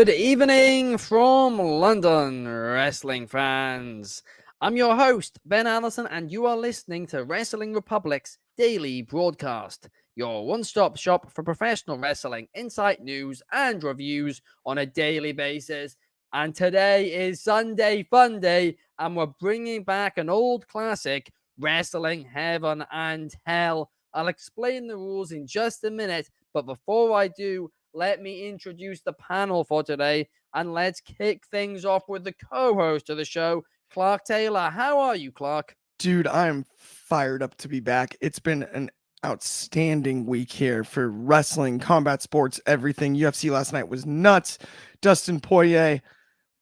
Good evening from London, wrestling fans. I'm your host, Ben Allison, and you are listening to Wrestling Republic's daily broadcast, your one-stop shop for professional wrestling, insight news, and reviews on a daily basis. And today is Sunday Funday, and we're bringing back an old classic, Wrestling Heaven and Hell. I'll explain the rules in just a minute, but before I do, let me introduce the panel for today, and let's kick things off with the co-host of the show, Clark Taylor. How are you, Clark? Dude, I'm fired up to be back. It's been an outstanding week here for wrestling, combat sports, everything. UFC last night was nuts. Dustin Poirier,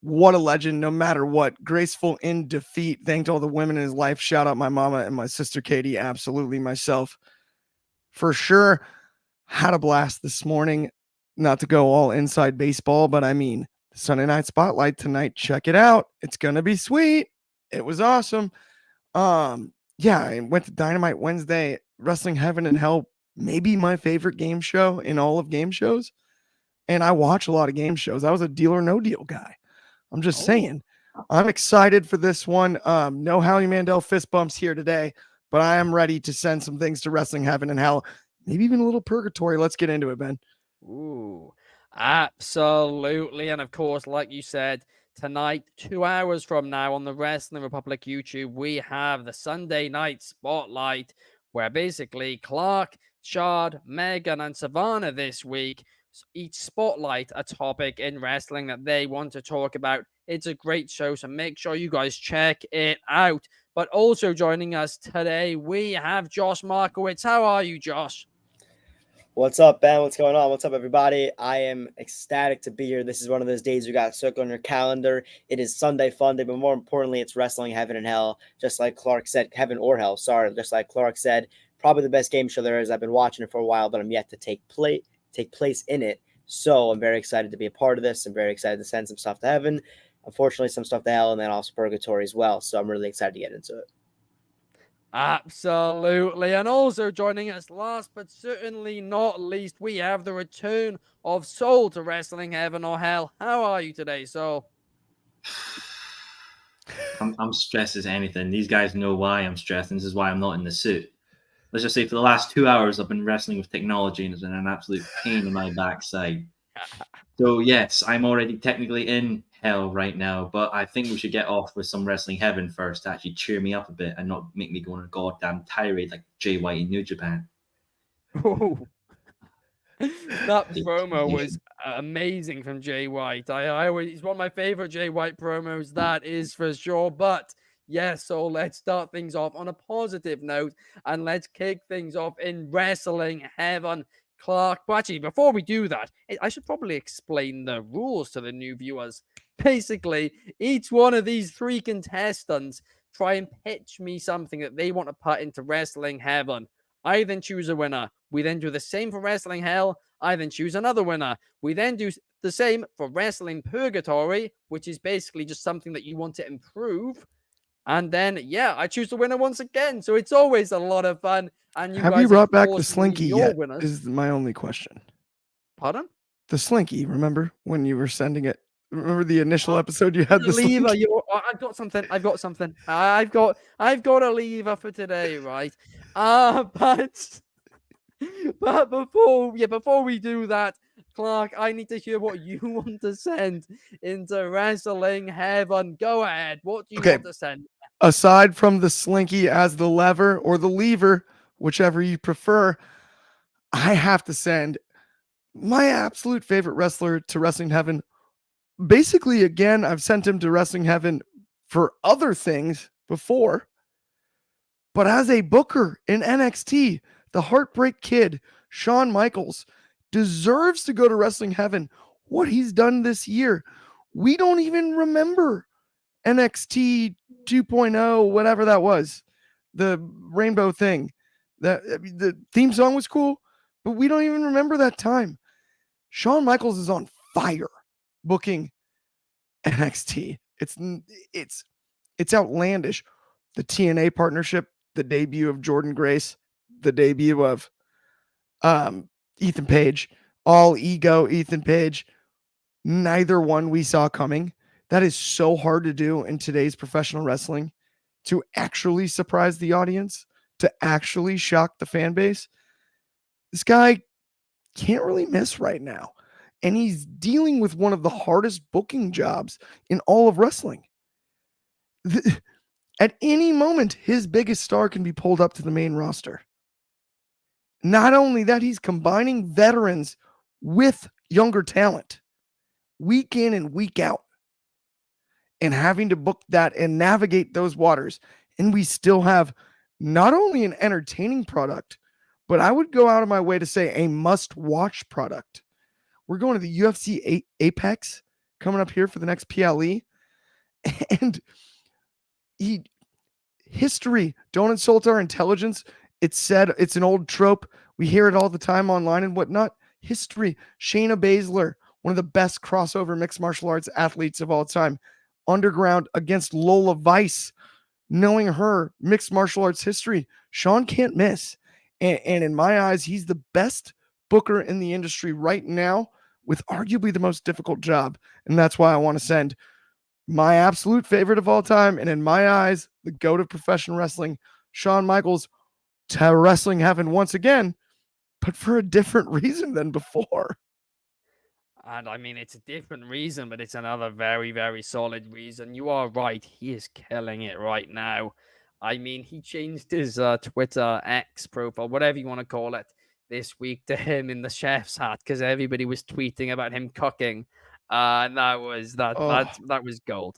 what a legend, no matter what. Graceful in defeat. Thanked all the women in his life. Shout out my mama and my sister Katie. Absolutely myself. For sure. Had a blast this morning. Not to go all inside baseball, but I mean, Sunday Night Spotlight tonight. Check it out. It's going to be sweet. It was awesome. Yeah, I went to Dynamite Wednesday, Wrestling Heaven and Hell, maybe my favorite game show in all of game shows. And I watch a lot of game shows. I was a Deal or No Deal guy. I'm just saying. I'm excited for this one. No Howie Mandel fist bumps here today, but I am ready to send some things to Wrestling Heaven and Hell. Maybe even a little purgatory. Let's get into it, Ben. Ooh, absolutely. And of course, like you said, tonight, 2 hours from now on the Wrestling Republic YouTube, we have the Sunday Night Spotlight, where basically Clark, Shad, Megan, and Savannah this week each spotlight a topic in wrestling that they want to talk about. It's a great show, so make sure you guys check it out. But also joining us today, we have Josh Markowitz. How are you, Josh? What's up, Ben? What's going on? What's up, everybody? I am ecstatic to be here. This is one of those days you got to circle on your calendar. It is Sunday Funday, but more importantly, it's Wrestling Heaven and Hell. Just like Clark said, Heaven or Hell, sorry. Just like Clark said, probably the best game show there is. I've been watching it for a while, but I'm yet to take place in it. So I'm very excited to be a part of this. I'm very excited to send some stuff to Heaven. Unfortunately, some stuff to Hell, and then also Purgatory as well. So I'm really excited to get into it. Absolutely. And also joining us last but certainly not least, we have the return of Soul to Wrestling Heaven or Hell. How are you today, Soul? I'm stressed as anything. These guys know why I'm stressed, and this is why I'm not in the suit. Let's just say for the last 2 hours, I've been wrestling with technology, and it's been an absolute pain in my backside. So yes, I'm already technically in hell right now, but I think we should get off with some Wrestling Heaven first to actually cheer me up a bit and not make me go on a goddamn tirade like Jay White in New Japan. Oh. That promo was amazing from Jay White. He's one of my favorite Jay White promos, that is for sure. But yes, so let's start things off on a positive note and let's kick things off in Wrestling Heaven. Clark, but actually, before we do that, I should probably explain the rules to the new viewers. Basically, each one of these three contestants try and pitch me something that they want to put into Wrestling Heaven. I then choose a winner. We then do the same for Wrestling Hell. I then choose another winner. We then do the same for Wrestling Purgatory, which is basically just something that you want to improve. And then, yeah, I choose the winner once again. So it's always a lot of fun. And Have you brought back the Slinky yet? Winners. Is my only question. Pardon? The Slinky, remember when you were sending it? Remember the initial episode you had the lever? I've got something. I've got a lever for today, right? But before we do that, Clark, I need to hear what you want to send into Wrestling Heaven. Go ahead. What do you want to send? Aside from the Slinky as the lever or the lever, whichever you prefer, I have to send my absolute favorite wrestler to Wrestling Heaven. Basically, again, I've sent him to Wrestling Heaven for other things before, but as a booker in NXT, the Heartbreak Kid, Shawn Michaels, deserves to go to Wrestling Heaven. What he's done this year, we don't even remember NXT 2.0, whatever that was, the rainbow thing. The theme song was cool, but we don't even remember that time. Shawn Michaels is on fire booking NXT. It's outlandish. The TNA partnership, the debut of Jordan Grace, the debut of Ethan Page, all ego Ethan Page. neither one we saw coming. That is so hard to do in today's professional wrestling, to actually surprise the audience, to actually shock the fan base. This guy can't really miss right now. And he's dealing with one of the hardest booking jobs in all of wrestling. At any moment, his biggest star can be pulled up to the main roster. Not only that, he's combining veterans with younger talent week in and week out, and having to book that and navigate those waters. And we still have not only an entertaining product, but I would go out of my way to say a must-watch product. We're going to the UFC Apex coming up here for the next PLE. And history, don't insult our intelligence. It's said, it's an old trope. We hear it all the time online and whatnot. History, Shayna Baszler, one of the best crossover mixed martial arts athletes of all time. Underground against Lola Vice. Knowing her mixed martial arts history, Sean can't miss. And in my eyes, he's the best booker in the industry right now, with arguably the most difficult job. And that's why I want to send my absolute favorite of all time, and in my eyes, the GOAT of professional wrestling, Shawn Michaels, to wrestling heaven once again, but for a different reason than before. And I mean, it's a different reason, but it's another very, very solid reason. You are right. He is killing it right now. I mean, he changed his Twitter X profile, whatever you want to call it, this week to him in the chef's hat because everybody was tweeting about him cooking. And that was that was gold.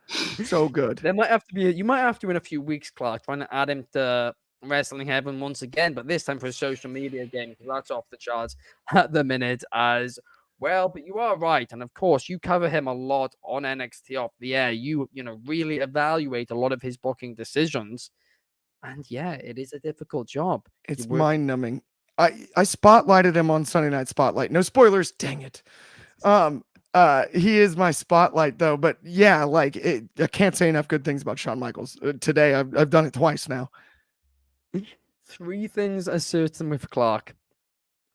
So good. There might have to be you might have to in a few weeks, Clark, trying to add him to Wrestling Heaven once again, but this time for a social media game because that's off the charts at the minute as well. But you are right, and of course you cover him a lot on NXT off the air. You really evaluate a lot of his booking decisions, and yeah, it is a difficult job. It's mind-numbing. I spotlighted him on Sunday Night Spotlight. No spoilers, dang it. He is my spotlight though, but yeah, like I can't say enough good things about Shawn Michaels. Today I've done it twice now. 3 things are certain with Clark.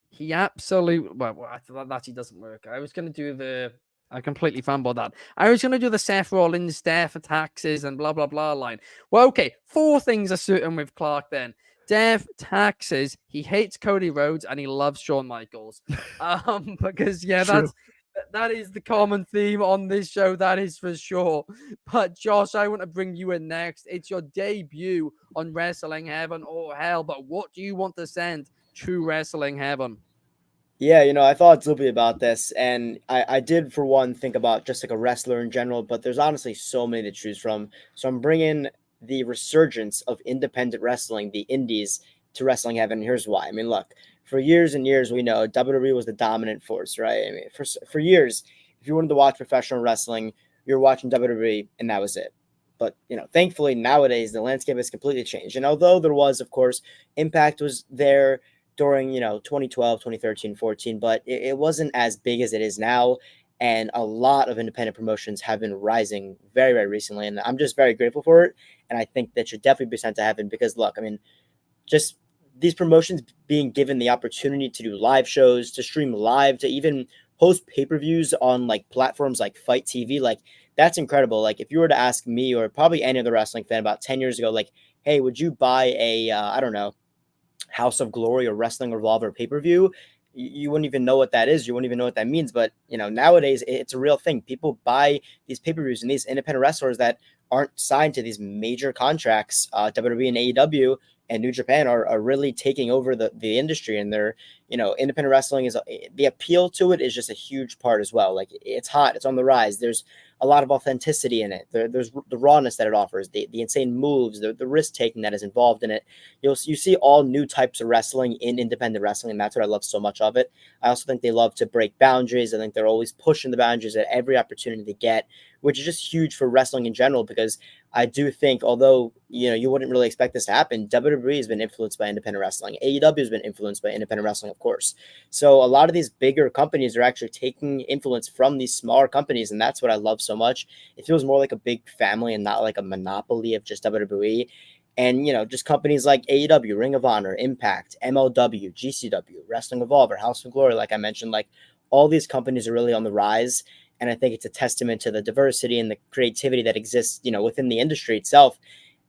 He absolutely that actually doesn't work. I was gonna do I completely fanboyed that. I was gonna do the Seth Rollins death for taxes and blah blah blah line. Well, okay, 4 things are certain with Clark then. Death, taxes, he hates Cody Rhodes, and he loves Shawn Michaels. Because yeah, that is the common theme on this show, that is for sure. But Josh, I want to bring you in next. It's your debut on Wrestling Heaven or Hell, but what do you want to send to Wrestling Heaven? Yeah, I thought deeply about this, and I did, for one, think about just like a wrestler in general, but there's honestly so many to choose from. So I'm bringing the resurgence of independent wrestling, the indies, to Wrestling Heaven. Here's why. I mean, look, for years and years, we know WWE was the dominant force, right? I mean, for years, if you wanted to watch professional wrestling, you're watching WWE, and that was it. But, thankfully, nowadays, the landscape has completely changed. And although there was, of course, Impact was there during 2012, 2013, 14, but it wasn't as big as it is now, and a lot of independent promotions have been rising very, very recently, and I'm just very grateful for it, and I think that should definitely be sent to heaven because, look, I mean, just these promotions being given the opportunity to do live shows, to stream live, to even host pay-per-views on like platforms like Fight TV, like that's incredible. Like if you were to ask me or probably any other wrestling fan about 10 years ago, like, hey, would you buy a, I don't know, House of Glory or Wrestling Revolver pay-per-view, you wouldn't even know what that is. You wouldn't even know what that means. But, nowadays it's a real thing. People buy these pay-per-views, and these independent wrestlers that aren't signed to these major contracts, WWE and AEW and New Japan are really taking over the industry. And they're, independent wrestling is, the appeal to it is just a huge part as well. Like it's hot, it's on the rise. There's a lot of authenticity in it. There's the rawness that it offers, the insane moves, the risk taking that is involved in it. You see all new types of wrestling in independent wrestling, and that's what I love so much of it. I also think they love to break boundaries. I think they're always pushing the boundaries at every opportunity they get, which is just huge for wrestling in general, because I do think, although you wouldn't really expect this to happen, WWE has been influenced by independent wrestling. AEW has been influenced by independent wrestling, of course. So a lot of these bigger companies are actually taking influence from these smaller companies, and that's what I love so much. It feels more like a big family and not like a monopoly of just WWE. And, just companies like AEW, Ring of Honor, Impact, MLW, GCW, Wrestling Evolve, House of Glory, like I mentioned, like all these companies are really on the rise. And I think it's a testament to the diversity and the creativity that exists, within the industry itself.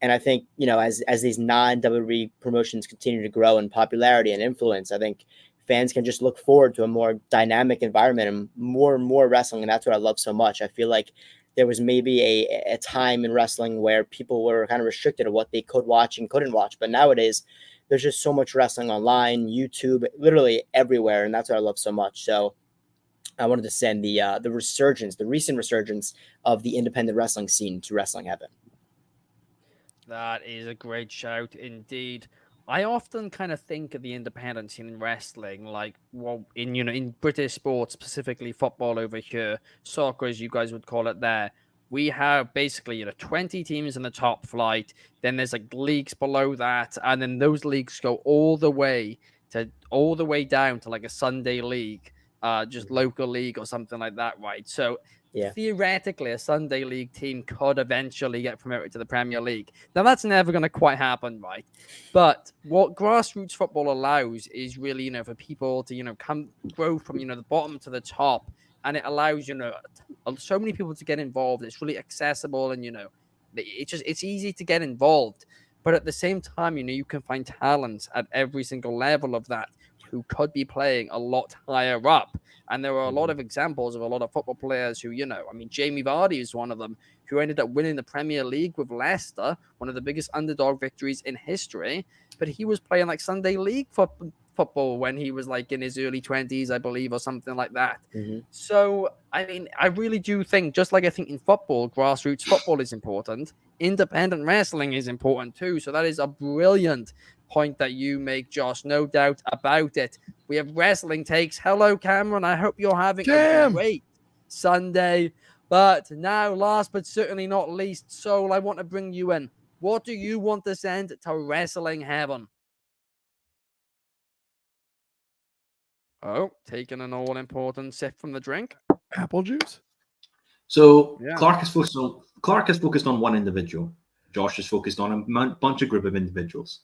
And I think, as these non-WWE promotions continue to grow in popularity and influence, I think fans can just look forward to a more dynamic environment and more wrestling. And that's what I love so much. I feel like there was maybe a time in wrestling where people were kind of restricted to what they could watch and couldn't watch. But nowadays, there's just so much wrestling online, YouTube, literally everywhere. And that's what I love so much. So I wanted to send the recent resurgence of the independent wrestling scene to Wrestling Heaven. That is a great shout indeed. I often kind of think of the independent scene in wrestling, like, well, in British sports, specifically football over here, soccer, as you guys would call it there. We have basically 20 teams in the top flight. Then there's like leagues below that, and then those leagues go all the way down to like a Sunday league, just local league or something like that, right? So theoretically, a Sunday league team could eventually get promoted to the Premier League. Now, that's never going to quite happen, right? But what grassroots football allows is really, for people to, grow from, the bottom to the top. And it allows, so many people to get involved. It's really accessible and, it's easy to get involved. But at the same time, you can find talent at every single level of that who could be playing a lot higher up. And there are a lot of examples of a lot of football players who, Jamie Vardy is one of them, who ended up winning the Premier League with Leicester, one of the biggest underdog victories in history. But he was playing like Sunday League football when he was like in his early 20s, I believe, or something like that. So, I really do think, just like I think in football, grassroots football is important, independent wrestling is important too. So that is a brilliant point that you make, Josh. No doubt about it. We have wrestling takes. Hello, Cameron. I hope you're having a great Sunday. But now, last but certainly not least, Soul, I want to bring you in. What do you want to send to Wrestling Heaven? Oh, taking an all-important sip from the drink. Apple juice. So Clark is focused on one individual. Josh is focused on a bunch of group of individuals.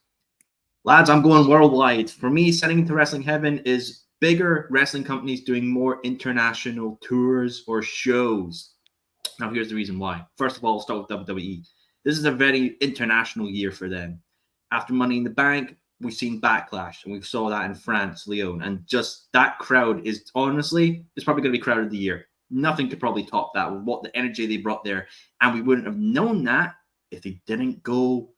Lads, I'm going worldwide. For me, sending to Wrestling Heaven is bigger wrestling companies doing more international tours or shows. Now, here's the reason why. First of all, I'll start with WWE. This is a very international year for them. After Money in the Bank, we've seen Backlash, and we saw that in France, Lyon. And just that crowd is honestly, it's probably going to be crowd of the year. Nothing could probably top that with what the energy they brought there. And we wouldn't have known that if they didn't go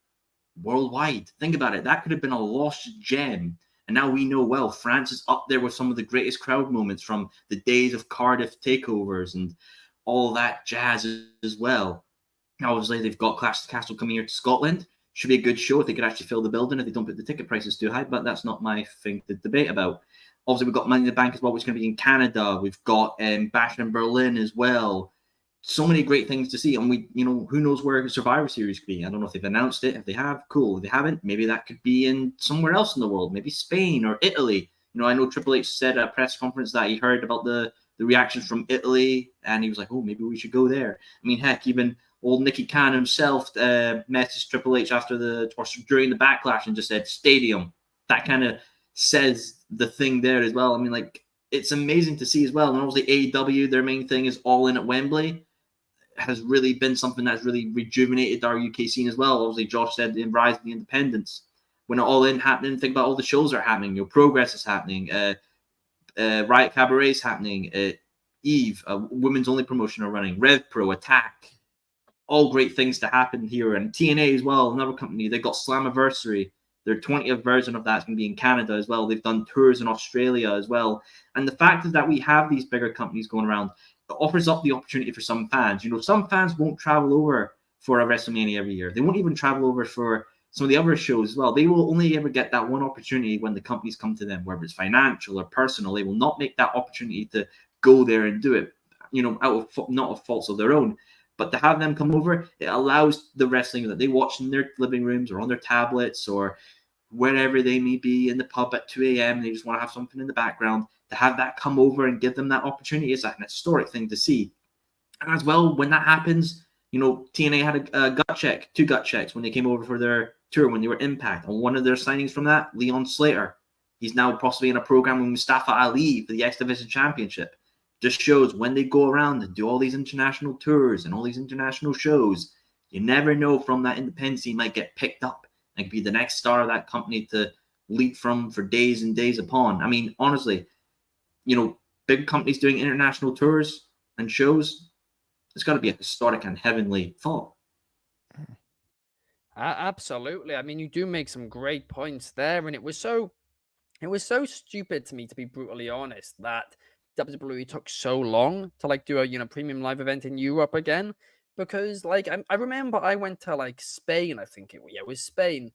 worldwide. Think about it. That could have been a lost gem. And now we know, well, France is up there with some of the greatest crowd moments from the days of Cardiff takeovers and all that jazz as well. Now, obviously, they've got Clash of the Castle coming here to Scotland. Should be a good show if they could actually fill the building, if they don't put the ticket prices too high, but that's not my thing to debate about. Obviously, we've got Money in the Bank as well, which is going to be in Canada. We've got Bash in Berlin as well. So many great things to see. And who knows where Survivor Series could be. I don't know if they've announced it. If they have, cool. If they haven't, maybe that could be in somewhere else in the world, maybe Spain or Italy. I know Triple H said at a press conference that he heard about the reactions from Italy, and he was like, oh, maybe we should go there. Heck, even old Nicky Khan himself messaged Triple H during the Backlash and just said stadium. That kind of says the thing there as well. It's amazing to see as well. And obviously AEW, their main thing is All In at Wembley, has really been something that's really rejuvenated our UK scene as well. Obviously, Josh said in Rise of the Independents. When All In happening, think about all the shows that are happening. Progress is happening. Riot Cabaret is happening. Eve, a women's only promotion, are running. Rev Pro, Attack. All great things to happen here. And TNA as well, another company. They've got Slammiversary. Their 20th version of that's going to be in Canada as well. They've done tours in Australia as well. And the fact is that we have these bigger companies going around. It offers up the opportunity for some fans. Some fans won't travel over for a WrestleMania every year. They won't even travel over for some of the other shows as well. They will only ever get that one opportunity when the companies come to them, whether it's financial or personal. They will not make that opportunity to go there and do it, out of not of faults of their own. But to have them come over, it allows the wrestling that they watch in their living rooms or on their tablets or wherever they may be in the pub at 2 a.m. They just want to have something in the background. To have that come over and give them that opportunity is an historic thing to see. And as well, when that happens, TNA had a two gut checks when they came over for their tour when they were Impact. And one of their signings from that, Leon Slater. He's now possibly in a program with Mustafa Ali for the X Division Championship. Just shows when they go around and do all these international tours and all these international shows, you never know from that independent scene might get picked up and could be the next star of that company to leap from for days and days upon. I mean, honestly, big companies doing international tours and shows, it's got to be a historic and heavenly thought. Absolutely. I mean, you do make some great points there, and it was so stupid to me, to be brutally honest, that WWE took so long to do a premium live event in Europe again, because I remember I went to Spain, I think it was Spain,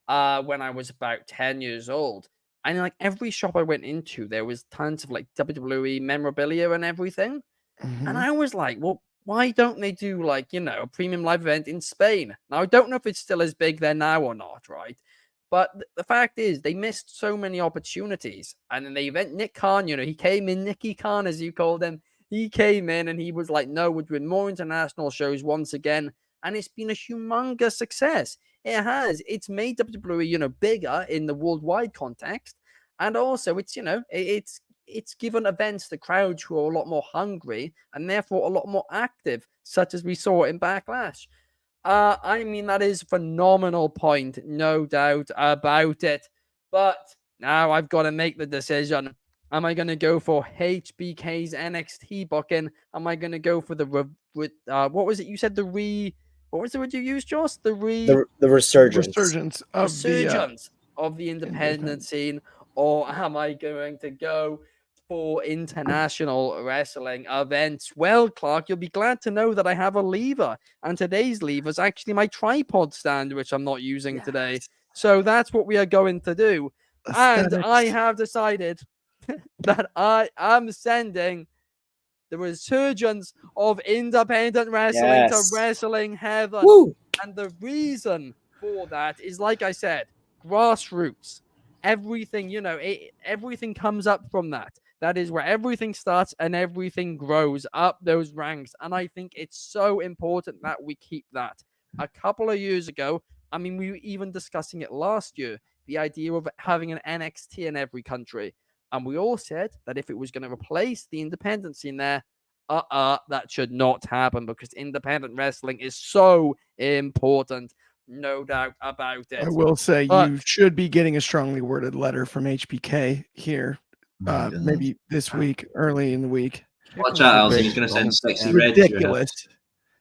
when I was about 10 years old, and every shop I went into, there was tons of WWE memorabilia and everything, and I was like, well, why don't they do a premium live event in Spain? Now I don't know if it's still as big there now or not, right? But the fact is, they missed so many opportunities. And then the event, Nick Khan, he came in, Nicky Khan, as you called him. He came in and he was like, no, we're doing more international shows once again. And it's been a humongous success. It has. It's made WWE, bigger in the worldwide context. And also, it's given events the crowds who are a lot more hungry and therefore a lot more active, such as we saw in Backlash. I mean, that is a phenomenal point, no doubt about it. But now I've got to make the decision. Am I going to go for HBK's NXT booking? Am I going to go for the what was it you said? What was the word you used, Joss? The resurgence. Resurgence of the independent scene, or am I going to go for international wrestling events? Well, Clark, you'll be glad to know that I have a lever, and today's lever is actually my tripod stand, which I'm not using today. So that's what we are going to do. Aesthetics. And I have decided that I am sending the resurgence of independent wrestling to Wrestling Heaven. Woo! And the reason for that is, like I said, grassroots. Everything, everything comes up from that. That is where everything starts and everything grows up those ranks. And I think it's so important that we keep that. A couple of years ago, I mean, we were even discussing it last year, the idea of having an NXT in every country. And we all said that if it was going to replace the independent scene there, that should not happen, because independent wrestling is so important. No doubt about it. I will say you should be getting a strongly worded letter from HBK here, maybe this week, early in the week. Watch out, Allison. He's going to send sexy red. Ridiculous.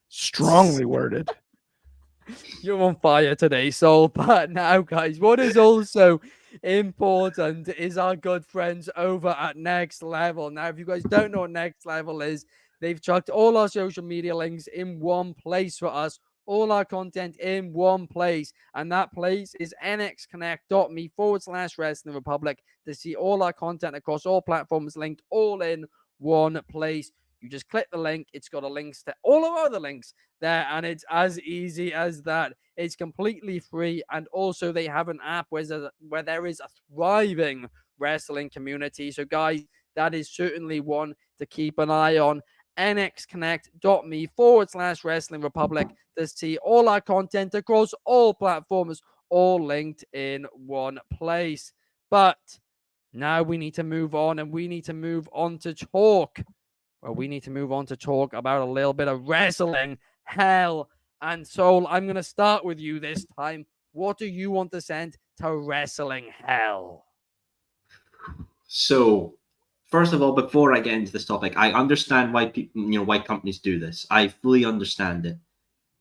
Strongly worded. You're on fire today, Soul. But now, guys, what is also important is our good friends over at Next Level. Now, if you guys don't know what Next Level is, they've chucked all our social media links in one place for us. All our content in one place, and that place is nxconnect.me/Wrestling Republic to see all our content across all platforms linked all in one place. You just click the link, it's got a links to all our other links there, and it's as easy as that. It's completely free, and also they have an app where there is a thriving wrestling community. So guys, that is certainly one to keep an eye on. nxconnect.me/Wrestling Republic to see all our content across all platforms, all linked in one place. But now we need to move on, and we need to move on to talk. Well, we need to move on to talk about a little bit of wrestling hell. And Soul, I'm going to start with you this time. What do you want to send to wrestling hell? So, first of all, before I get into this topic, I understand why people, why companies do this. I fully understand it.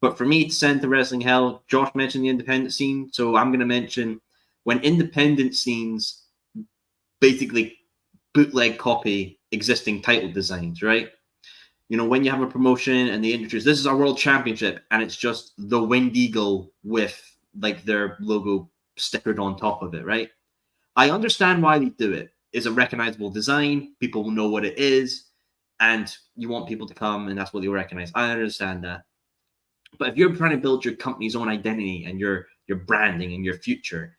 But for me to send to wrestling hell, Josh mentioned the independent scene, so I'm going to mention when independent scenes basically bootleg copy existing title designs, right? When you have a promotion and they introduce, this is our world championship, and it's just the Wind Eagle with their logo stickered on top of it, right? I understand why they do it. It's a recognizable design. People will know what it is, and you want people to come, and that's what they recognize. I understand that. But if you're trying to build your company's own identity and your branding and your future,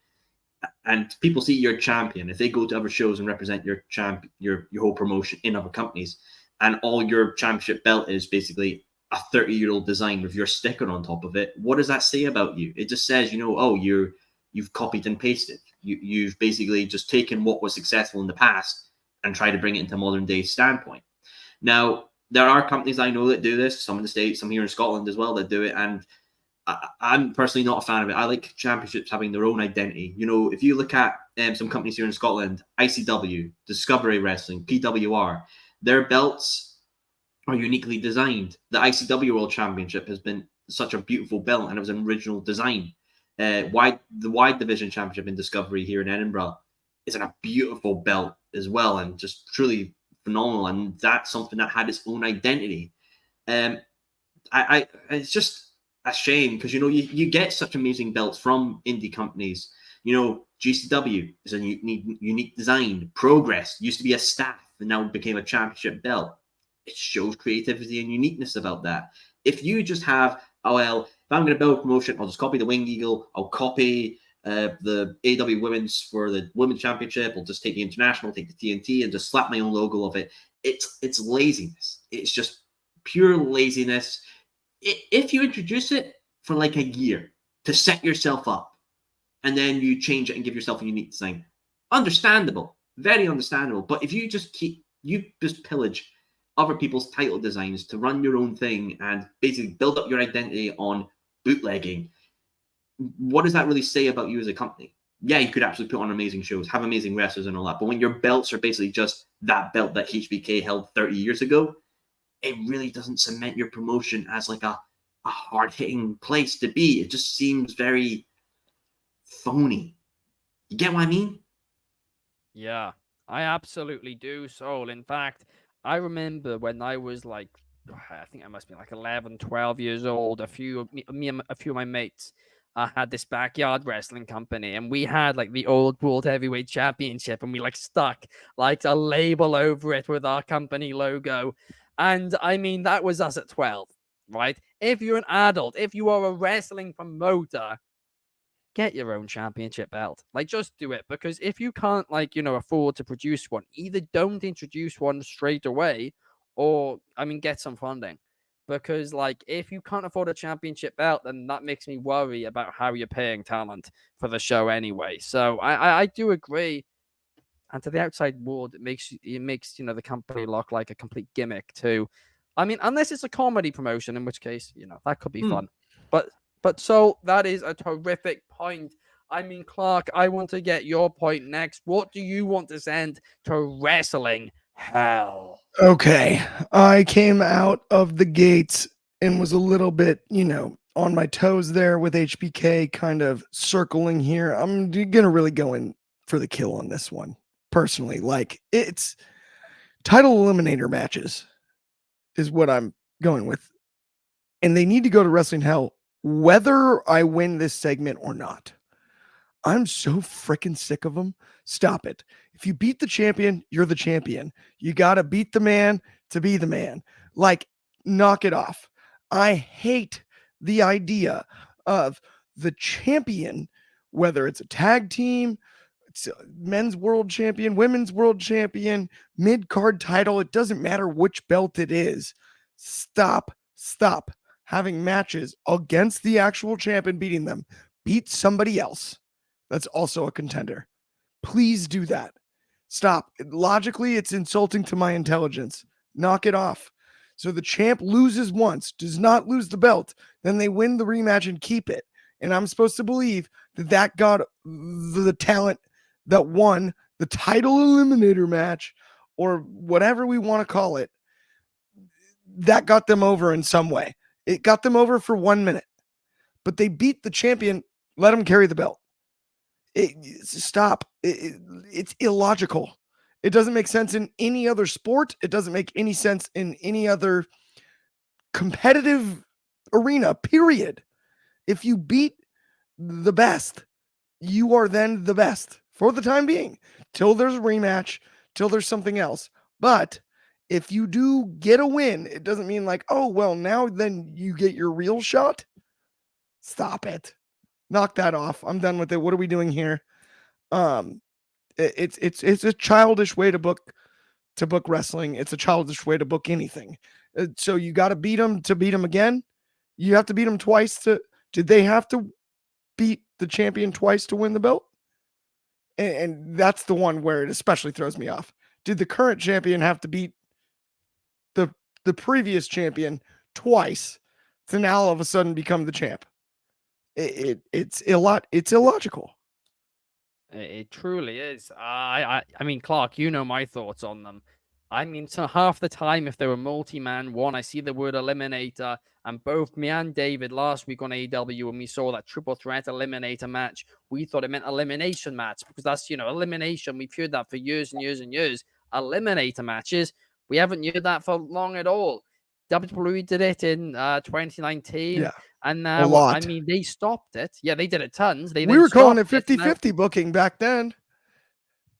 and people see you're champion, if they go to other shows and represent your whole promotion in other companies, and all your championship belt is basically a 30-year-old design with your sticker on top of it, what does that say about you? It just says, oh, you're you've copied and pasted. You've basically just taken what was successful in the past and tried to bring it into a modern day standpoint. Now, there are companies I know that do this, some in the States, some here in Scotland as well that do it, and I'm personally not a fan of it. I like championships having their own identity. You know, if you look at some companies here in Scotland, ICW, Discovery Wrestling, PWR, their belts are uniquely designed. The ICW World Championship has been such a beautiful belt, and it was an original design. The wide division championship in Discovery here in Edinburgh is a beautiful belt as well, and just truly phenomenal. And that's something that had its own identity. It's just a shame because, you know, you get such amazing belts from indie companies. You know, GCW is a unique design. Progress used to be a staff and now became a championship belt. It shows creativity and uniqueness about that. If you just have, oh, well, if I'm going to build a promotion, I'll just copy the Winged Eagle, I'll copy the AW Women's for the Women's Championship, I'll just take the International, take the TNT, and just slap my own logo of it. It's laziness. It's just pure laziness. If you introduce it for like a year to set yourself up, and then you change it and give yourself a unique design, understandable, very understandable. But if you just pillage other people's title designs to run your own thing and basically build up your identity on bootlegging, what does that really say about you as a company? Yeah, you could absolutely put on amazing shows, have amazing wrestlers and all that, but when your belts are basically just that belt that HBK held 30 years ago, it really doesn't cement your promotion as like a hard-hitting place to be. It just seems very phony. You get what I mean? Yeah, I absolutely do, Soul. In fact, I remember when I was like, I think I must be like 11, 12 years old, a few of my mates had this backyard wrestling company, and we had like the old World Heavyweight Championship, and we like stuck like a label over it with our company logo. And I mean, that was us at 12, right? If you're an adult, if you are a wrestling promoter, get your own championship belt. Like, just do it. Because if you can't, like, you know, afford to produce one, either don't introduce one straight away, or, I mean, get some funding. Because, like, if you can't afford a championship belt, then that makes me worry about how you're paying talent for the show anyway. So I do agree. And to the outside world, it makes you know, the company look like a complete gimmick too. I mean, unless it's a comedy promotion, in which case, you know, that could be fun. But so that is a terrific point. I mean, Clark, I want to get your point next. What do you want to send to wrestling hell? Okay, I came out of the gates and was a little bit, you know, on my toes there with HBK kind of circling here. I'm gonna really go in for the kill on this one. Personally, like, it's title eliminator matches is what I'm going with, and they need to go to Wrestling Hell whether I win this segment or not. I'm so freaking sick of them. Stop it. If you beat the champion, you're the champion. You got to beat the man to be the man. Like, knock it off. I hate the idea of the champion, whether it's a tag team, it's a men's world champion, women's world champion, mid-card title. It doesn't matter which belt it is. Stop having matches against the actual champion, beating them. Beat somebody else that's also a contender. Please do that. Stop. Logically, it's insulting to my intelligence. Knock it off. So the champ loses once, does not lose the belt, then they win the rematch and keep it. And I'm supposed to believe that got the talent that won the title eliminator match, or whatever we want to call it, that got them over in some way. It got them over for 1 minute, but they beat the champion, let them carry the belt. Stop. It's illogical. It doesn't make sense in any other sport. It doesn't make any sense in any other competitive arena, period. If you beat the best, you are then the best for the time being, till there's a rematch, till there's something else. But if you do get a win, it doesn't mean like, oh, well, now then you get your real shot. Stop it. Knock that off. I'm done with it. What are we doing here? It's a childish way to book wrestling. It's a childish way to book anything. So you got to beat them again. You have to beat them twice did they have to beat the champion twice to win the belt? And that's the one where it especially throws me off. Did the current champion have to beat the previous champion twice to now all of a sudden become the champ? It's illogical. It truly is. I mean, Clark, you know my thoughts on them. I mean, so half the time, if they were multi-man one, I see the word eliminator, and both me and David last week on AEW, when we saw that triple threat eliminator match, we thought it meant elimination match because that's, elimination. We've heard that for years and years and years. Eliminator matches, we haven't heard that for long at all. WWE did it in 2019. Yeah. And A now, lot. I mean, they stopped it. Yeah, they did it tons. We were calling it 50-50 booking back then.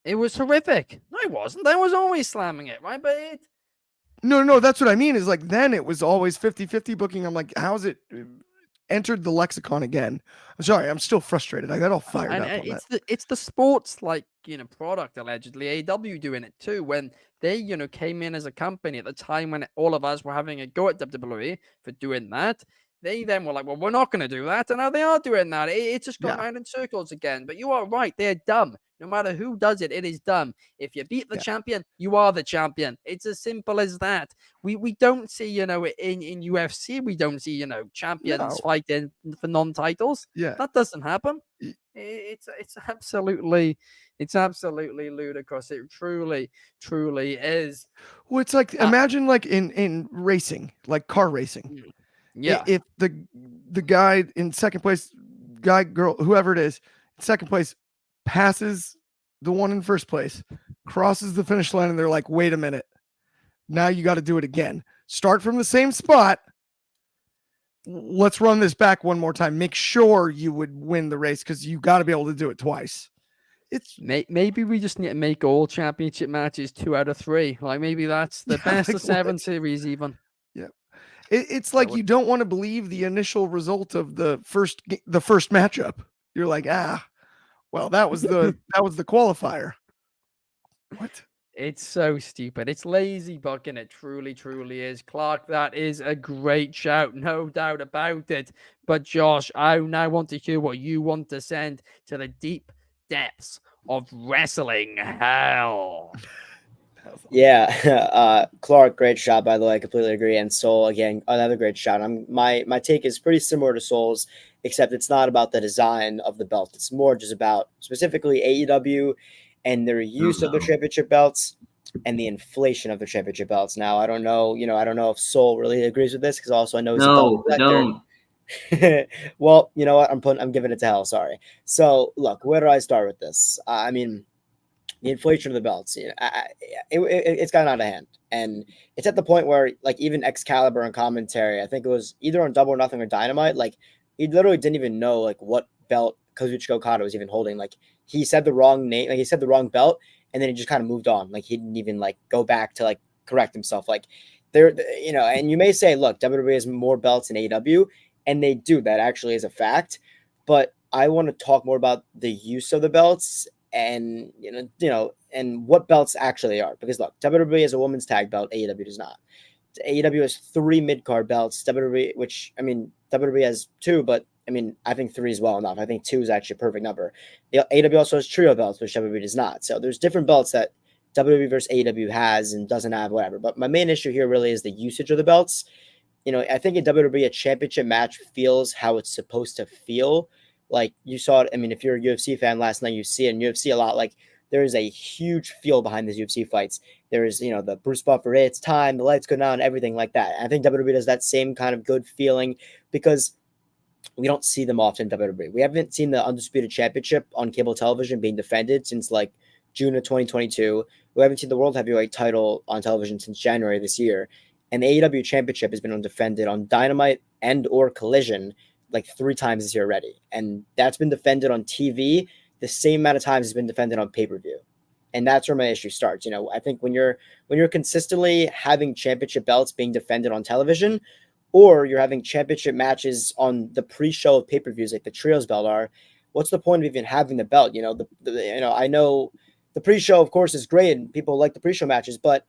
It was horrific. No, it wasn't. I was always slamming it, right? But No, that's what I mean is like then it was always 50-50 booking. I'm like, how's it entered the lexicon again? I'm sorry, I'm still frustrated. I got all fired up on that. It's the sports product allegedly. AEW doing it too when they came in as a company at the time when all of us were having a go at WWE for doing that. They then were like, well, we're not going to do that. And now they are doing that. It's just gone round in circles again. But you are right. They're dumb. No matter who does it, it is dumb. If you beat the champion, you are the champion. It's as simple as that. We don't see, in UFC, we don't see, champions fighting for non-titles. Yeah. That doesn't happen. It's absolutely ludicrous. It truly is. Well, it's like imagine like in racing, like car racing. Yeah. If the guy in second place, guy, girl, whoever it is, in second place passes the one in first place, crosses the finish line, and they're like, wait a minute. Now you got to do it again. Start from the same spot. Let's run this back one more time. Make sure you would win the race because you got to be able to do it twice. It's maybe we just need to make all championship matches 2 out of 3. Like maybe that's the best of 7 series even. Yeah. It's like you don't want to believe the initial result of the first matchup. You're like, well, that was the qualifier. What? It's so stupid. It's lazy booking. It truly is. Clark, that is a great shout. No doubt about it. But Josh, I now want to hear what you want to send to the deep depths of wrestling hell. Yeah, Clark, great shot, by the way. I completely agree. And Soul, again, another great shot. My take is pretty similar to Soul's, except it's not about the design of the belt. It's more just about specifically AEW and their use of the championship belts and the inflation of the championship belts. Now, I don't know if Soul really agrees with this because also I know he's a belt collector. Well, you know what? I'm giving it to hell. Sorry. So, look, where do I start with this? I mean, the inflation of the belts, it's gotten out of hand, and it's at the point where, like, even Excalibur and commentary, I think it was either on Double or Nothing or Dynamite, like, he literally didn't even know like what belt Kazuchika Okada was even holding. Like, he said the wrong name, like he said the wrong belt, and then he just kind of moved on. Like, he didn't even like go back to like correct himself. Like, and you may say, look, WWE has more belts than AEW, and they do. That actually is a fact. But I want to talk more about the use of the belts and and what belts actually are. Because look, WWE has a women's tag belt, AEW does not. AEW has 3 mid-card belts. WWE has 2, but I think 3 is well enough. I think 2 is actually a perfect number. AEW also has trio belts, which WWE does not. So there's different belts that WWE versus AEW has and doesn't have, whatever. But my main issue here really is the usage of the belts. I think in WWE, a championship match feels how it's supposed to feel. Like you saw it. If you're a UFC fan last night, you see it in UFC a lot. Like, there is a huge feel behind these UFC fights. There is, the Bruce Buffer, it's time, the lights go down, everything like that. I think WWE does that same kind of good feeling because we don't see them often in WWE. We haven't seen the Undisputed Championship on cable television being defended since like June of 2022. We haven't seen the World Heavyweight title on television since January this year. And the AEW Championship has been undefended on Dynamite and or Collision like 3 times this year already. And that's been defended on TV the same amount of times it's been defended on pay-per-view. And that's where my issue starts. I think when you're consistently having championship belts being defended on television, or you're having championship matches on the pre-show of pay-per-views like the trios belt are, what's the point of even having the belt? I know the pre-show, of course, is great and people like the pre-show matches, but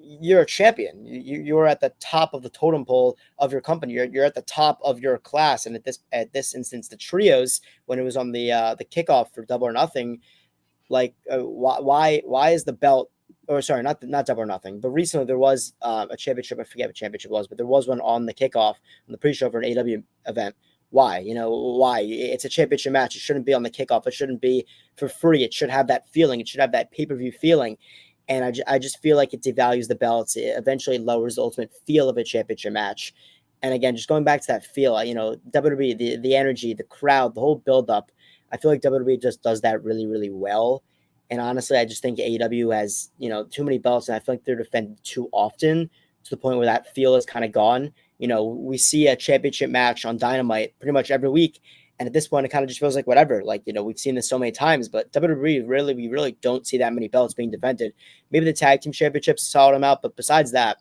you're a champion. You're at the top of the totem pole of your company. You're at the top of your class. And at this instance, the trios, when it was on the kickoff for Double or Nothing, like why is the belt, or sorry, not Double or Nothing, but recently there was a championship. I forget what championship it was, but there was one on the kickoff on the pre-show for an AEW event. Why? Why? It's a championship match. It shouldn't be on the kickoff. It shouldn't be for free. It should have that feeling. It should have that pay-per-view feeling. And I just feel like it devalues the belts. It eventually lowers the ultimate feel of a championship match. And again, just going back to that feel, WWE, the energy, the crowd, the whole build-up, I feel like WWE just does that really, really well. And honestly, I just think AEW has, too many belts, and I feel like they're defended too often to the point where that feel is kind of gone. We see a championship match on Dynamite pretty much every week. And at this point, it kind of just feels like whatever. Like, we've seen this so many times, but WWE, we really don't see that many belts being defended. Maybe the tag team championships solid them out, but besides that,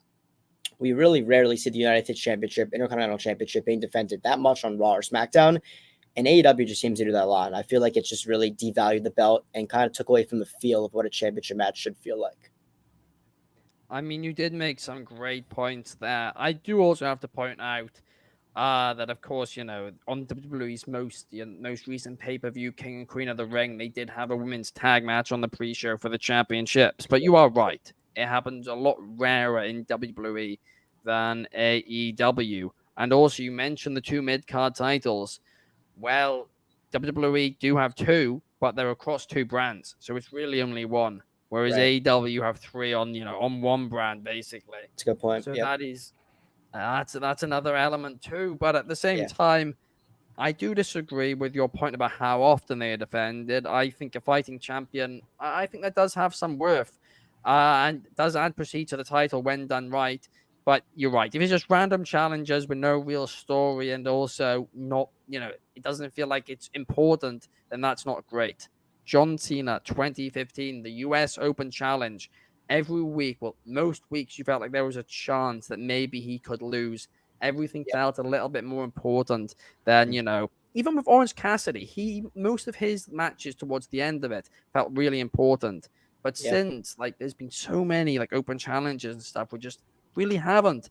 we really rarely see the United States Championship, Intercontinental Championship being defended that much on Raw or SmackDown. And AEW just seems to do that a lot. And I feel like it's just really devalued the belt and kind of took away from the feel of what a championship match should feel like. I mean, you did make some great points there. I do also have to point out that, of course, on WWE's most recent pay-per-view, King and Queen of the Ring, they did have a women's tag match on the pre-show for the championships. But you are right. It happens a lot rarer in WWE than AEW. And also, you mentioned the two mid-card titles. Well, WWE do have two, but they're across two brands. So it's really only one. Whereas Right. AEW, you have three on one brand, basically. That's a good point. So Yep. that is... that's another element too, but at the same time, I do disagree with your point about how often they are defended. I think a fighting champion, I think that does have some worth, and does add prestige to the title when done right. But you're right. If it's just random challenges with no real story and also not, it doesn't feel like it's important, then that's not great. John Cena, 2015, the US Open Challenge. Every week, well, most weeks, you felt like there was a chance that maybe he could lose. Everything felt a little bit more important than, even with Orange Cassidy, most of his matches towards the end of it felt really important. But since, there's been so many, open challenges and stuff, we just really haven't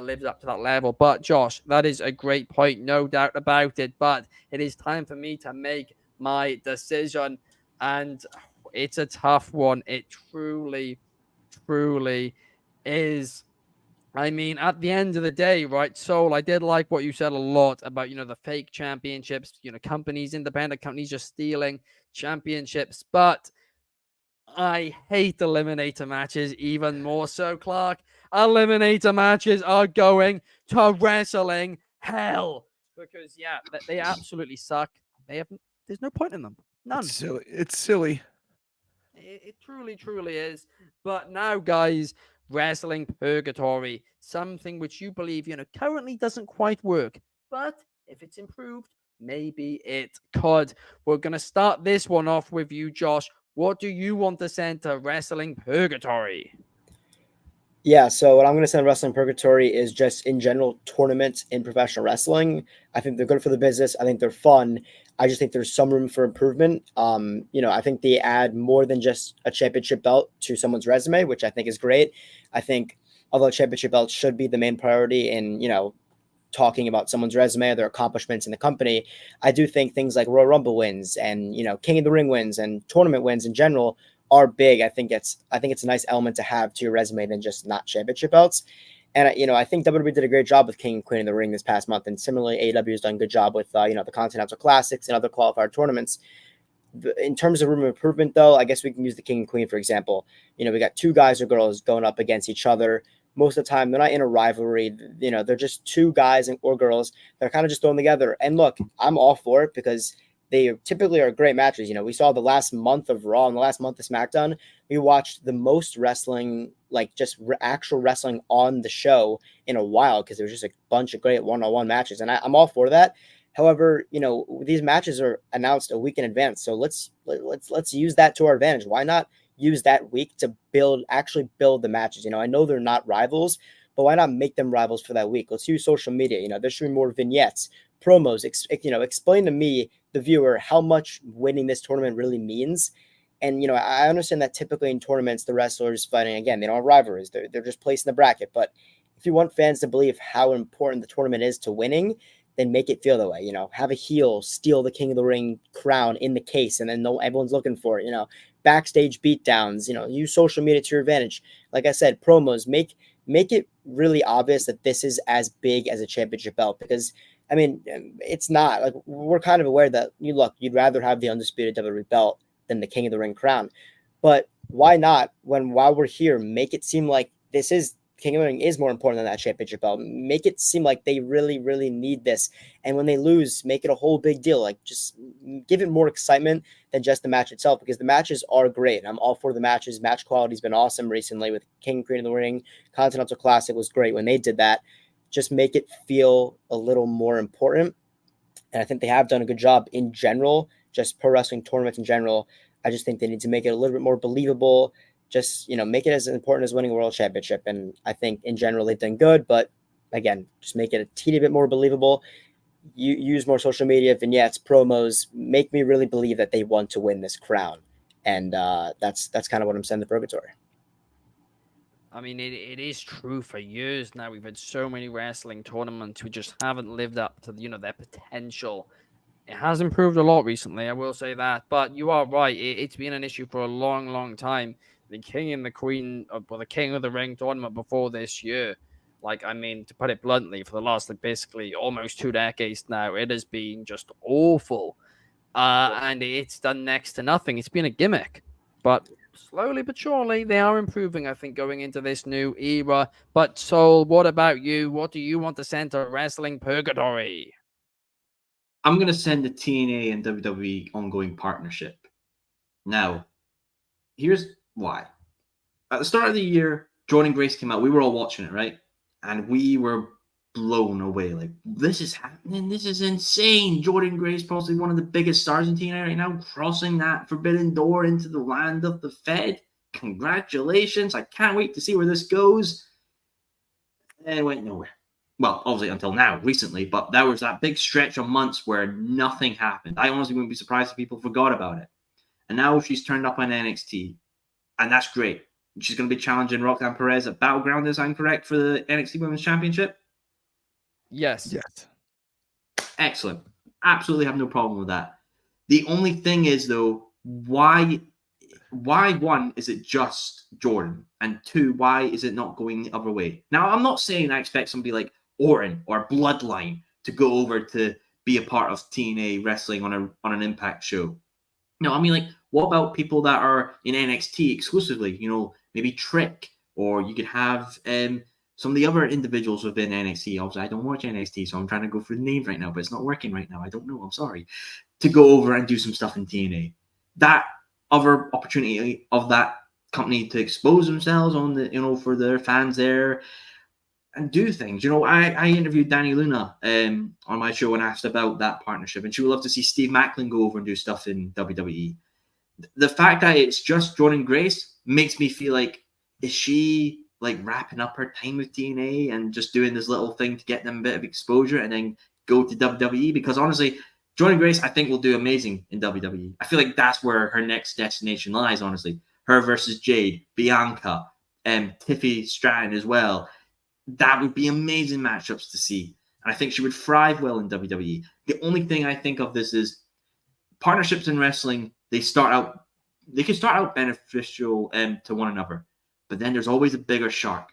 lived up to that level. But, Josh, that is a great point, no doubt about it. But it is time for me to make my decision. And it's a tough one. It truly is. I mean, at the end of the day, right, Soul, I did like what you said a lot about, the fake championships, companies, independent companies just stealing championships. But I hate eliminator matches even more so, Clark. Eliminator matches are going to wrestling hell because, they absolutely suck. There's no point in them. None. It's silly. It truly is. But now, guys, wrestling Purgatory, something which you believe, currently doesn't quite work. But if it's improved, maybe it could. We're going to start this one off with you, Josh. What do you want to send to Wrestling Purgatory? Yeah, so what I'm going to send Wrestling Purgatory is just, in general, tournaments in professional wrestling. I think they're good for the business. I think they're fun. I just think there's some room for improvement. I think they add more than just a championship belt to someone's resume, which I think is great. I think although championship belts should be the main priority in, talking about someone's resume or their accomplishments in the company, I do think things like Royal Rumble wins and, King of the Ring wins and tournament wins in general are big. I think it's a nice element to have to your resume than just not championship belts. And, I think WWE did a great job with King and Queen of the Ring this past month. And similarly, AEW has done a good job with, the Continental Classics and other qualifier tournaments. In terms of room of improvement, though, I guess we can use the King and Queen, for example. We got two guys or girls going up against each other. Most of the time, they're not in a rivalry. They're just two guys or girls that are kind of just thrown together. And look, I'm all for it because they typically are great matches. We saw the last month of Raw and the last month of SmackDown. We watched the most wrestling, actual wrestling on the show in a while because there was just a bunch of great one-on-one matches. And I'm all for that. However, these matches are announced a week in advance. So let's use that to our advantage. Why not use that week to actually build the matches? I know they're not rivals, but why not make them rivals for that week? Let's use social media. There should be more vignettes, promos, explain to me, the viewer, how much winning this tournament really means. And, you know, I understand that typically in tournaments, the wrestlers fighting, again, they don't have rivalries. They're just placed in the bracket. But if you want fans to believe how important the tournament is to winning, then make it feel that way. You know, have a heel steal the King of the Ring crown in the case, and then everyone's looking for it. You know, backstage beatdowns. You know, use social media to your advantage. Like I said, promos, make it really obvious that this is as big as a championship belt, because I mean, it's not. Like, we're kind of aware that you'd rather have the undisputed WWE belt than the King of the Ring crown. But why not, while we're here, make it seem like this is King of the Ring is more important than that championship belt. Make it seem like they really, really need this. And when they lose, make it a whole big deal. Like, just give it more excitement than just the match itself, because the matches are great. I'm all for the matches. Match quality's been awesome recently with King and Queen of the Ring. Continental Classic was great when they did that. Just make it feel a little more important. And I think they have done a good job in general, just pro wrestling tournaments in general. I just think they need to make it a little bit more believable. Just, you know, make it as important as winning a world championship. And I think in general they've done good, but again, just make it a teeny bit more believable. You use more social media, vignettes, promos, make me really believe that they want to win this crown. And that's kind of what I'm saying to Purgatory. I mean, it is true for years now. We've had so many wrestling tournaments who just haven't lived up to, you know, their potential. It has improved a lot recently, I will say that. But you are right. It's been an issue for a long, long time. The King and the Queen, or the King of the Ring tournament before this year, like, I mean, to put it bluntly, for the last, like, basically almost 2 decades now, it has been just awful. And it's done next to nothing. It's been a gimmick. But slowly but surely, they are improving, I think, going into this new era. But Soul, what about you? What do you want to send to Wrestling Purgatory? I'm going to send the TNA and WWE ongoing partnership. Now, here's why. At the start of the year, Jordan Grace came out. We were all watching it, right? And we were blown away. Like, this is happening. This is insane. Jordan Grace, possibly one of the biggest stars in TNA right now, crossing that forbidden door into the land of the Fed. Congratulations. I can't wait to see where this goes. And it went nowhere. Well, obviously until now, recently, but there was that big stretch of months where nothing happened. I honestly wouldn't be surprised if people forgot about it. And now she's turned up on NXT, and that's great. She's going to be challenging Roxanne Perez at Battleground, is I'm correct, for the NXT Women's Championship? Yes. Yes. Excellent. Absolutely have no problem with that. The only thing is, though, why one, is it just Jordan? And two, why is it not going the other way? Now, I'm not saying I expect somebody like Orton or Bloodline to go over to be a part of TNA wrestling on an Impact show. No, I mean, like, what about people that are in NXT exclusively? You know, maybe Trick, or you could have some of the other individuals within NXT. Obviously, I don't watch NXT, so I'm trying to go through the names right now, but it's not working right now. I don't know. I'm sorry. To go over and do some stuff in TNA. That other opportunity of that company to expose themselves on the, you know, for their fans there and do things. You know, I interviewed Danny Luna on my show and asked about that partnership, and she would love to see Steve Macklin go over and do stuff in WWE. The fact that it's just Jordan Grace makes me feel like, is she like wrapping up her time with TNA and just doing this little thing to get them a bit of exposure and then go to WWE? Because honestly, Jordan Grace, I think, will do amazing in WWE. I feel like that's where her next destination lies, honestly. Her versus Jade, Bianca, Tiffy Stratton as well. That would be amazing matchups to see. And I think she would thrive well in WWE. The only thing I think of this is partnerships in wrestling, they can start out beneficial to one another. But then there's always a bigger shark.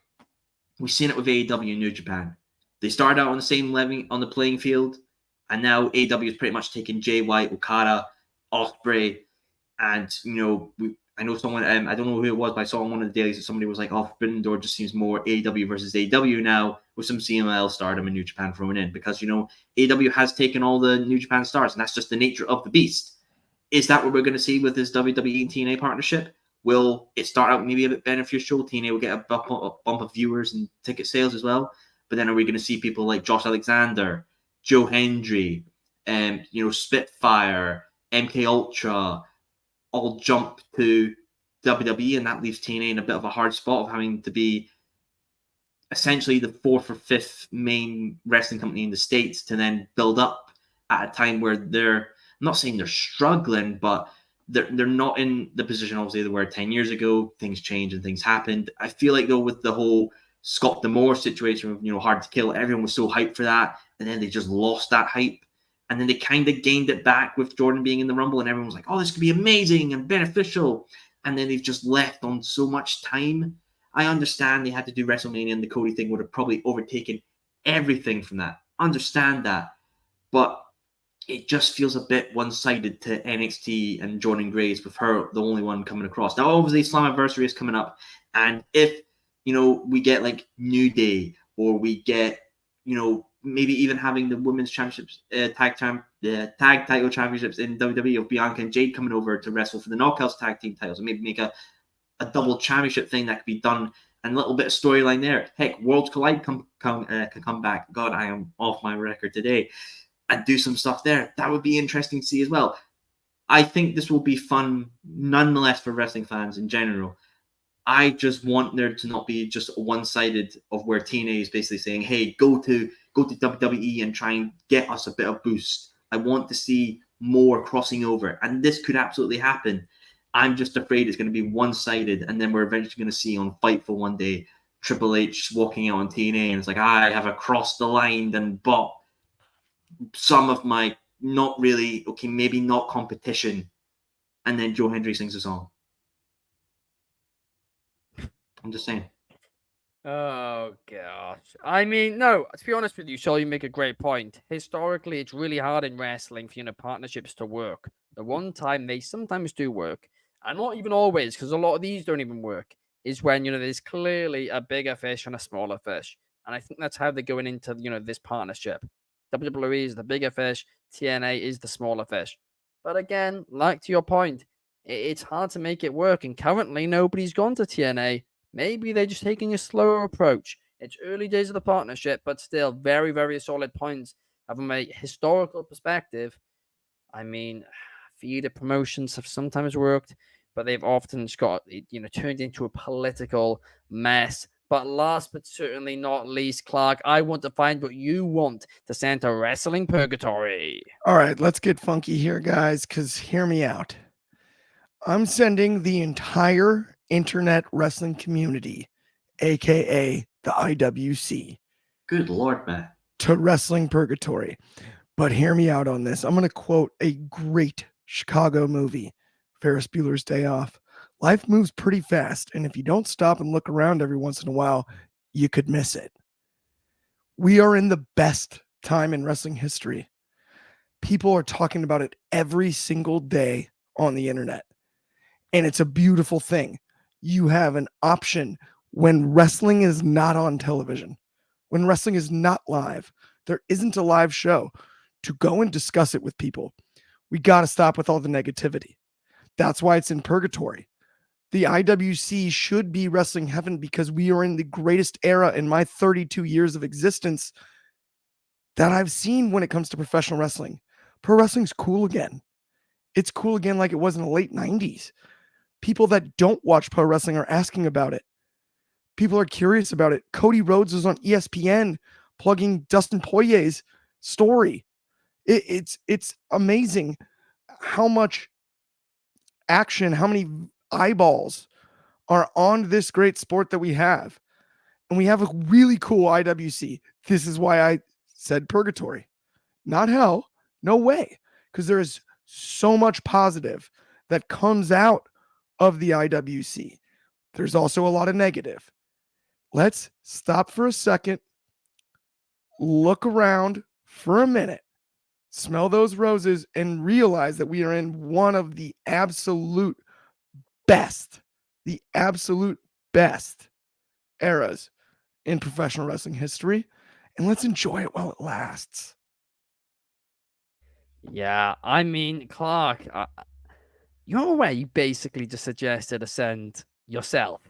We've seen it with AEW and New Japan. They started out on the same level on the playing field, and now AEW has pretty much taken Jay White, Okada, Ospreay, and, you know, I know someone, I don't know who it was, but I saw on one of the dailies that somebody was like, oh, Forbidden Door just seems more AEW versus AEW now, with some CMLL stardom and New Japan thrown in, because, you know, AEW has taken all the New Japan stars, and that's just the nature of the beast. Is that what we're going to see with this WWE and TNA partnership? Will it start out maybe a bit beneficial? TNA will get a bump of viewers and ticket sales as well. But then are we going to see people like Josh Alexander, Joe Hendry, you know, Spitfire, MK Ultra, all jump to WWE, and that leaves TNA in a bit of a hard spot of having to be essentially the 4th or 5th main wrestling company in the States to then build up at a time where they're, I'm not saying they're struggling, but they're not in the position obviously they were 10 years ago. Things changed and things happened. I feel like though with the whole Scott D'Amore situation, Hard to Kill, everyone was so hyped for that, and then they just lost that hype, and then they kind of gained it back with Jordan being in the Rumble, and everyone was like, "Oh, this could be amazing and beneficial," and then they've just left on so much time. I understand they had to do WrestleMania, and the Cody thing would have probably overtaken everything from that. Understand that, but it just feels a bit one-sided to NXT and Jordan Grace with her the only one coming across. Now, obviously, Slammiversary is coming up, and if we get like New Day, or we get maybe even having the women's championships, tag title championships in WWE of Bianca and Jade coming over to wrestle for the Knockouts tag team titles, and maybe make a double championship thing that could be done, and a little bit of storyline there. Heck, Worlds Collide can come back. God, I am off my record today. And do some stuff there. That would be interesting to see as well. I think this will be fun, nonetheless, for wrestling fans in general. I just want there to not be just one-sided of where TNA is basically saying, "Hey, go to WWE and try and get us a bit of boost." I want to see more crossing over, and this could absolutely happen. I'm just afraid it's going to be one-sided, and then we're eventually going to see on Fightful one day Triple H walking out on TNA, and it's like, "I have crossed the line and bought some of my not really, okay, maybe not competition," and then Joe Hendry sings a song. I'm just saying. Oh gosh. I mean, no, to be honest with you, Shaw, you make a great point. Historically, it's really hard in wrestling for partnerships to work. The one time they sometimes do work, and not even always, because a lot of these don't even work, is when there's clearly a bigger fish and a smaller fish. And I think that's how they're going into this partnership. WWE is the bigger fish, TNA is the smaller fish. But again, like to your point, it's hard to make it work, and currently nobody's gone to TNA. Maybe they're just taking a slower approach. It's early days of the partnership, but still very, very solid points from a historical perspective. I mean, feeder promotions have sometimes worked, but they've often just got turned into a political mess. But last but certainly not least, Clark, I want to find what you want to send to Wrestling Purgatory. All right, let's get funky here, guys, because hear me out. I'm sending the entire internet wrestling community, aka the IWC, Good Lord, man, to Wrestling Purgatory. But hear me out on this. I'm going to quote a great Chicago movie, Ferris Bueller's Day Off. Life moves pretty fast, and if you don't stop and look around every once in a while, you could miss it. We are in the best time in wrestling history. People are talking about it every single day on the internet, and it's a beautiful thing. You have an option when wrestling is not on television, when wrestling is not live, there isn't a live show, to go and discuss it with people. We got to stop with all the negativity. That's why it's in Purgatory. The IWC should be wrestling heaven, because we are in the greatest era in my 32 years of existence that I've seen when it comes to professional wrestling. Pro wrestling's cool again. It's cool again like it was in the late 90s. People that don't watch pro wrestling are asking about it. People are curious about it. Cody Rhodes is on ESPN plugging Dustin Poirier's story. It's amazing how much action, how many eyeballs are on this great sport that we have. And we have a really cool IWC. This is why I said Purgatory, not hell. No way. Because there is so much positive that comes out of the IWC. There's also a lot of negative. Let's stop for a second, look around for a minute, smell those roses, and realize that we are in one of the absolute best eras in professional wrestling history. And let's enjoy it while it lasts. Yeah, I mean, Clark, you're aware you basically just suggested to send yourself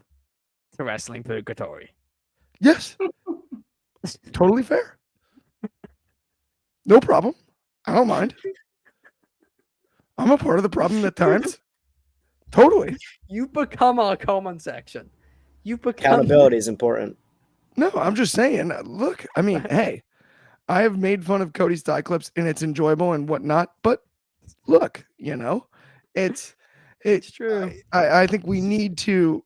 to Wrestling Purgatory. Yes. Totally fair. No problem. I don't mind. I'm a part of the problem at times. Totally. You've become our comment section. You've become... Accountability is important. No, I'm just saying, look, I mean, hey, I have made fun of Cody's tie clips and it's enjoyable and whatnot, but look, it's It's true. I think we need to,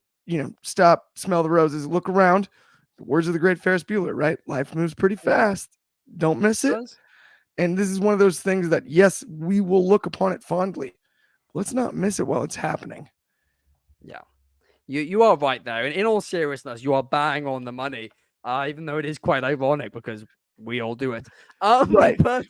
stop, smell the roses, look around. The words of the great Ferris Bueller, right? Life moves pretty fast. Don't miss it. Does? And this is one of those things that, yes, we will look upon it fondly. Let's not miss it while it's happening. Yeah. You are right there. And in all seriousness, you are bang on the money. Even though it is quite ironic because we all do it. Right. But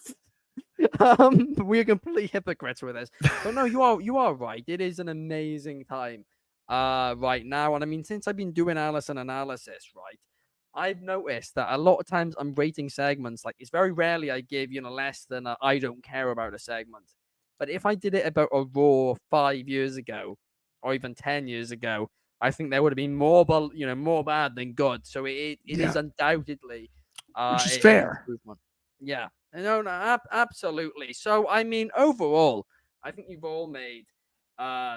we're complete hypocrites with this. But no, you are right. It is an amazing time right now. And I mean, since I've been doing Allison analysis, right, I've noticed that a lot of times I'm rating segments. Like, it's very rarely I give, less than I don't care about a segment. But if I did it about a Raw 5 years ago, or even 10 years ago, I think there would have been more bad than good. So it is undoubtedly which is an fair. improvement. Yeah, no, absolutely. So I mean, overall, I think you've all made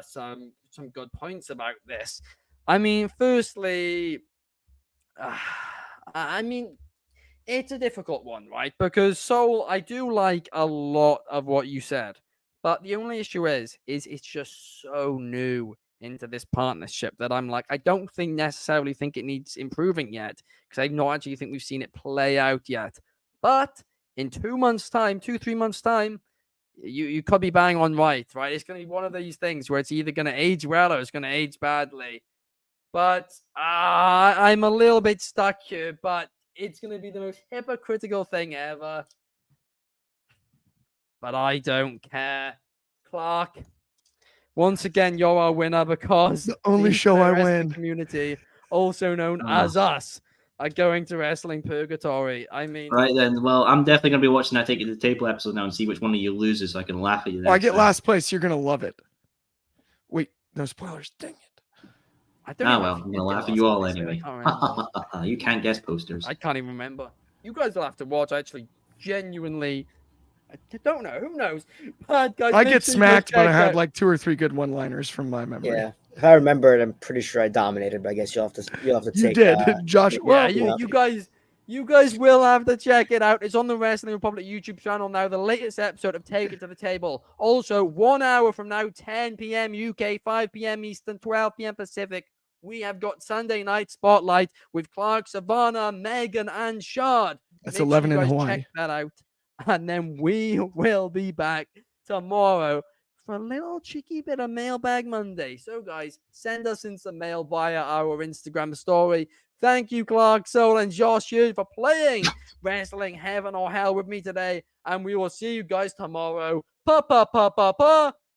some good points about this. I mean, firstly, I mean, it's a difficult one, right? Because Soul, I do like a lot of what you said, but the only issue is it's just so new into this partnership that I'm like, I don't necessarily think it needs improving yet, because I don't actually think we've seen it play out yet. But in 2 months' time, 3 months' time, you could be bang on right? It's going to be one of these things where it's either going to age well or it's going to age badly. But I'm a little bit stuck here, but it's going to be the most hypocritical thing ever. But I don't care. Clark, once again, you're our winner because The only show I win. Community, also known as us, are going to Wrestling Purgatory. I mean, right then. Well, I'm definitely gonna be watching that Take It to the Table episode now and see which one of you loses, so I can laugh at you. I get last place. You're gonna love it. Wait, no spoilers. Dang it. I don't well, I'm gonna laugh at you all anyway. You can't guess posters. I can't even remember. You guys will have to watch. I actually genuinely, I don't know. Who knows? But guys, I get smacked, but I had like 2 or 3 good one-liners from my memory. Yeah, if I remember it, I'm pretty sure I dominated. But I guess you'll have to You take. did, Josh. Yeah, you guys will have to check it out. It's on the Wrestling Republic YouTube channel now. The latest episode of Take It to the Table. Also, 1 hour from now, 10 p.m. UK, 5 p.m. Eastern, 12 p.m. Pacific. We have got Sunday Night Spotlight with Clark, Savannah, Megan, and Shad. That's 11 in Hawaii. Check that out. And then we will be back tomorrow for a little cheeky bit of Mailbag Monday. So, guys, send us in some mail via our Instagram story. Thank you, Clark, Soul, and Josh Hughes for playing Wrestling Heaven or Hell with me today. And we will see you guys tomorrow. Pa, pa, pa, pa, pa.